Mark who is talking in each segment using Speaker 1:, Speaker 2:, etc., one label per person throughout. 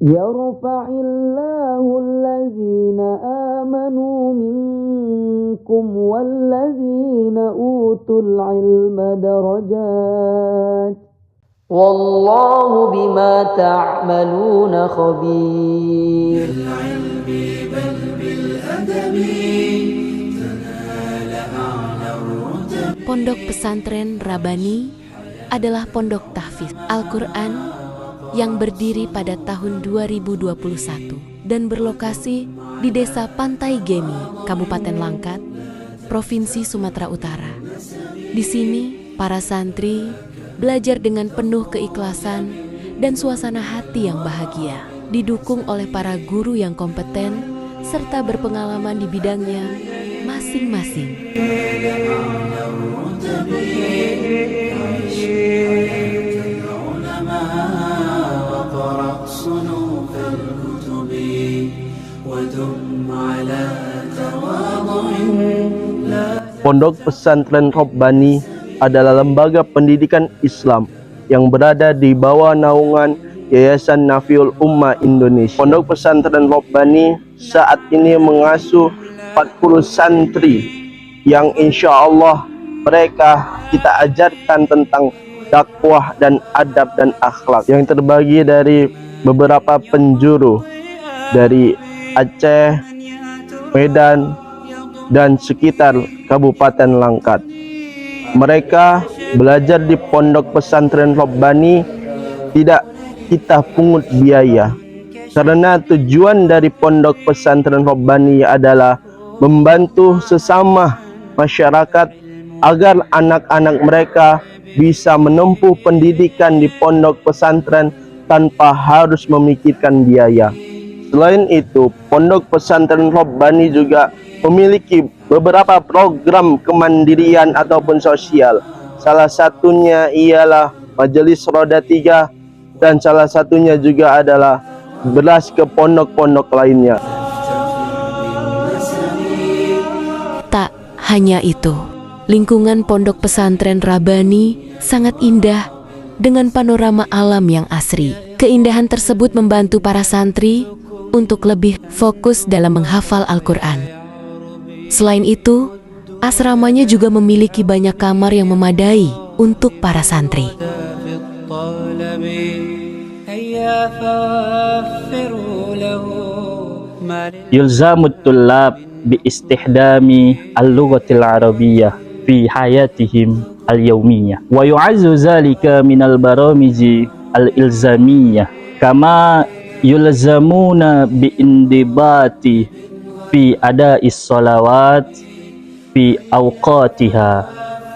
Speaker 1: Yarfa'illahu allazina amanu minkum wallazina utul ilma darajat. Wallahu bima ta'maluna khabir.
Speaker 2: Pondok Pesantren Rabbani adalah pondok tahfiz Al-Quran yang berdiri pada tahun 2021 dan berlokasi di Desa Pantai Gemi, Kabupaten Langkat, Provinsi Sumatera Utara. Di sini, para santri belajar dengan penuh keikhlasan dan suasana hati yang bahagia, didukung oleh para guru yang kompeten serta berpengalaman di bidangnya masing-masing.
Speaker 3: Pondok Pesantren Rabbani adalah lembaga pendidikan Islam yang berada di bawah naungan Yayasan Nafiul Ummah Indonesia. Pondok Pesantren Rabbani saat ini mengasuh 40 santri yang insya Allah mereka kita ajarkan tentang dakwah dan adab dan akhlak yang terbagi dari beberapa penjuru dari Aceh, Medan, dan sekitar Kabupaten Langkat. Mereka belajar di Pondok Pesantren Rabbani tidak kita pungut biaya, karena tujuan dari Pondok Pesantren Rabbani adalah membantu sesama masyarakat agar anak-anak mereka bisa menempuh pendidikan di pondok pesantren tanpa harus memikirkan biaya. Selain itu, Pondok Pesantren Rabbani juga memiliki beberapa program kemandirian ataupun sosial. Salah satunya ialah Majelis Roda 3 dan salah satunya juga adalah beras ke pondok-pondok lainnya.
Speaker 2: Tak hanya itu, lingkungan Pondok Pesantren Rabbani sangat indah dengan panorama alam yang asri. Keindahan tersebut membantu para santri untuk lebih fokus dalam menghafal Al-Quran. Selain itu, asramanya juga memiliki banyak kamar yang memadai untuk para santri.
Speaker 4: Yulzamut tullab bi istihdami al-lughatil arabiyyah fi hayatihim al-yawmiyyah wa yu'azzu zalika min al-baramiji al-ilzamiyyah kama yulzamuna bi indibati fi ada'is salawat fi awqatiha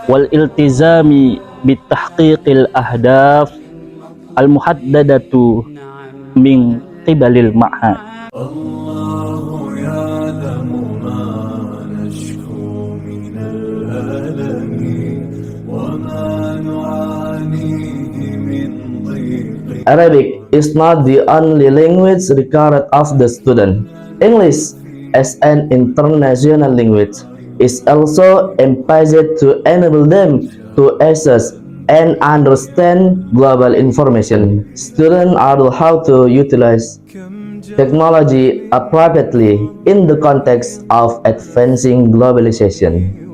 Speaker 4: wal iltizami bi tahqiqil ahdaf al-muhaddadatu min qibalil ma'had.
Speaker 5: Arabic is not the only language required of the student. English, as an international language, is also emphasized to enable them to access and understand global information. Students are how to utilize technology appropriately in the context of advancing globalization.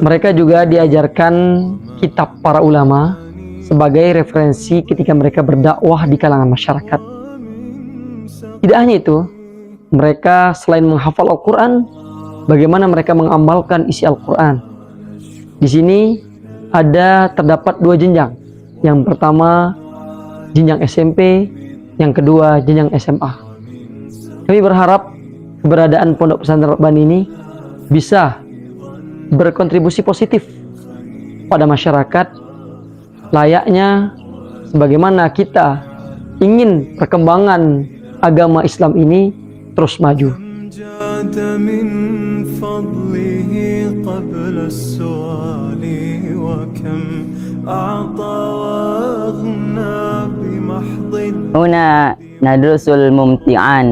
Speaker 1: Mereka juga diajarkan kitab para ulama sebagai referensi ketika mereka berdakwah di kalangan masyarakat. Tidak hanya itu, mereka selain menghafal Al-Quran, bagaimana mereka mengamalkan isi Al-Quran. Di sini terdapat dua jenjang. Yang pertama jenjang SMP, yang kedua jenjang SMA. Kami berharap keberadaan Pondok Pesantren Rabbani ini bisa berkontribusi positif pada masyarakat, layaknya sebagaimana kita ingin perkembangan agama Islam ini terus maju.
Speaker 6: Huna nadrusul mumti'an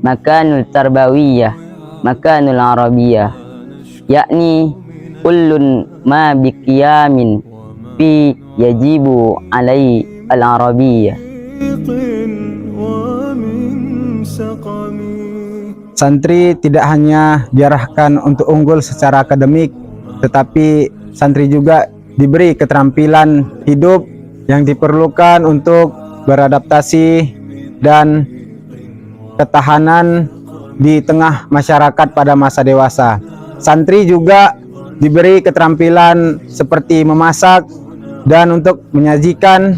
Speaker 6: makanul tarbawiyah, makanul arabiyah, yakni kullun ma biqiyamin fi yajibu alai al-arabiyah.
Speaker 7: Santri tidak hanya diarahkan untuk unggul secara akademik, tetapi santri juga diberi keterampilan hidup yang diperlukan untuk beradaptasi dan ketahanan di tengah masyarakat pada masa dewasa. Santri juga diberi keterampilan seperti memasak dan untuk menyajikan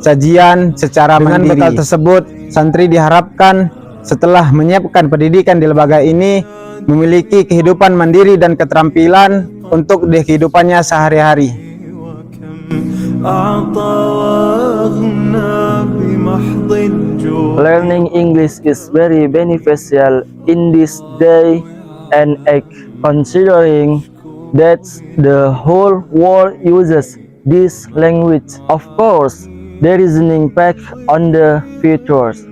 Speaker 7: sajian secara mandiri. Dengan bekal tersebut, santri diharapkan setelah menyiapkan pendidikan di lembaga ini memiliki kehidupan mandiri dan keterampilan untuk di kehidupannya sehari-hari.
Speaker 3: Learning English is very beneficial in this day and age, considering that the whole world uses this language. Of course, there is an impact on the futures.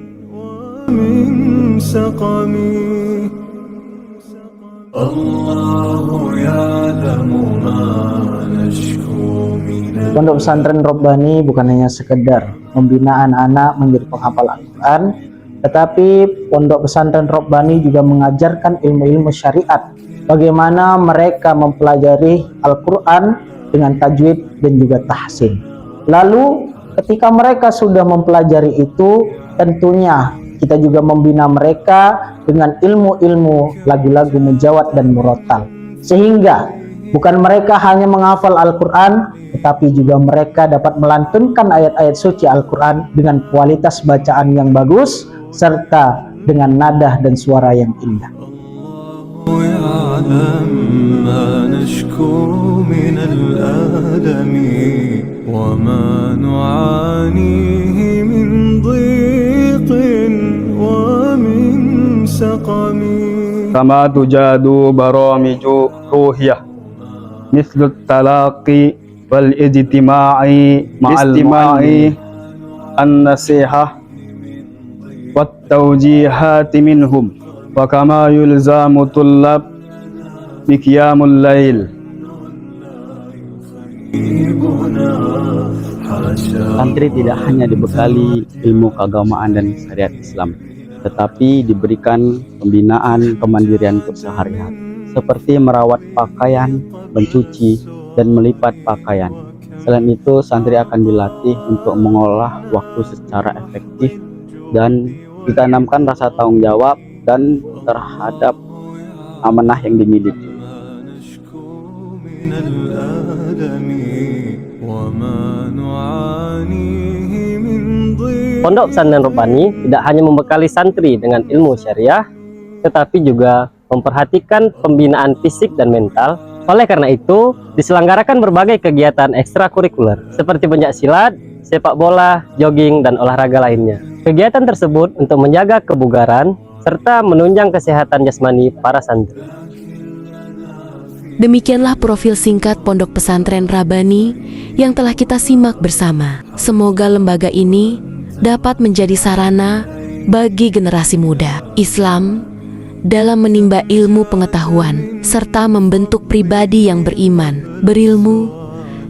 Speaker 8: Pondok pesantren Rabbani bukan hanya sekedar membina anak-anak menjadi penghafal Al-Quran, tetapi pondok pesantren Rabbani juga mengajarkan ilmu-ilmu syariat, bagaimana mereka mempelajari Al-Quran dengan tajwid dan juga tahsin. Lalu ketika mereka sudah mempelajari itu, tentunya kita juga membina mereka dengan ilmu-ilmu lagu-lagu mujawad dan murattal, sehingga bukan mereka hanya menghafal Al-Quran, tetapi juga mereka dapat melantunkan ayat-ayat suci Al-Quran dengan kualitas bacaan yang bagus serta dengan nada dan suara yang indah.
Speaker 4: Kama tujadu baramiju ruhiyah mislu talaqi wal ijtima'i ma'al mu'allim an-nasihah wat tawjihati minhum wa kama yulzamu tullab biqiyamul lail.
Speaker 9: Santri tidak hanya dibekali ilmu keagamaan dan syariat Islam, tetapi diberikan pembinaan kemandirian untuk sehari-hari, seperti merawat pakaian, mencuci, dan melipat pakaian. Selain itu, santri akan dilatih untuk mengolah waktu secara efektif dan ditanamkan rasa tanggung jawab dan terhadap amanah yang dimiliki.
Speaker 10: Pondok pesantren Rabbani tidak hanya membekali santri dengan ilmu syariah, tetapi juga memperhatikan pembinaan fisik dan mental. Oleh karena itu, diselenggarakan berbagai kegiatan ekstrakurikuler seperti pencaksilat, sepak bola, jogging, dan olahraga lainnya. Kegiatan tersebut untuk menjaga kebugaran serta menunjang kesehatan jasmani para santri.
Speaker 2: Demikianlah profil singkat Pondok Pesantren Rabbani yang telah kita simak bersama. Semoga lembaga ini dapat menjadi sarana bagi generasi muda Islam dalam menimba ilmu pengetahuan serta membentuk pribadi yang beriman, berilmu,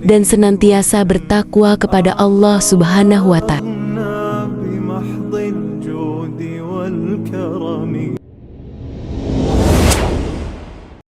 Speaker 2: dan senantiasa bertakwa kepada Allah Subhanahu wa Ta'ala.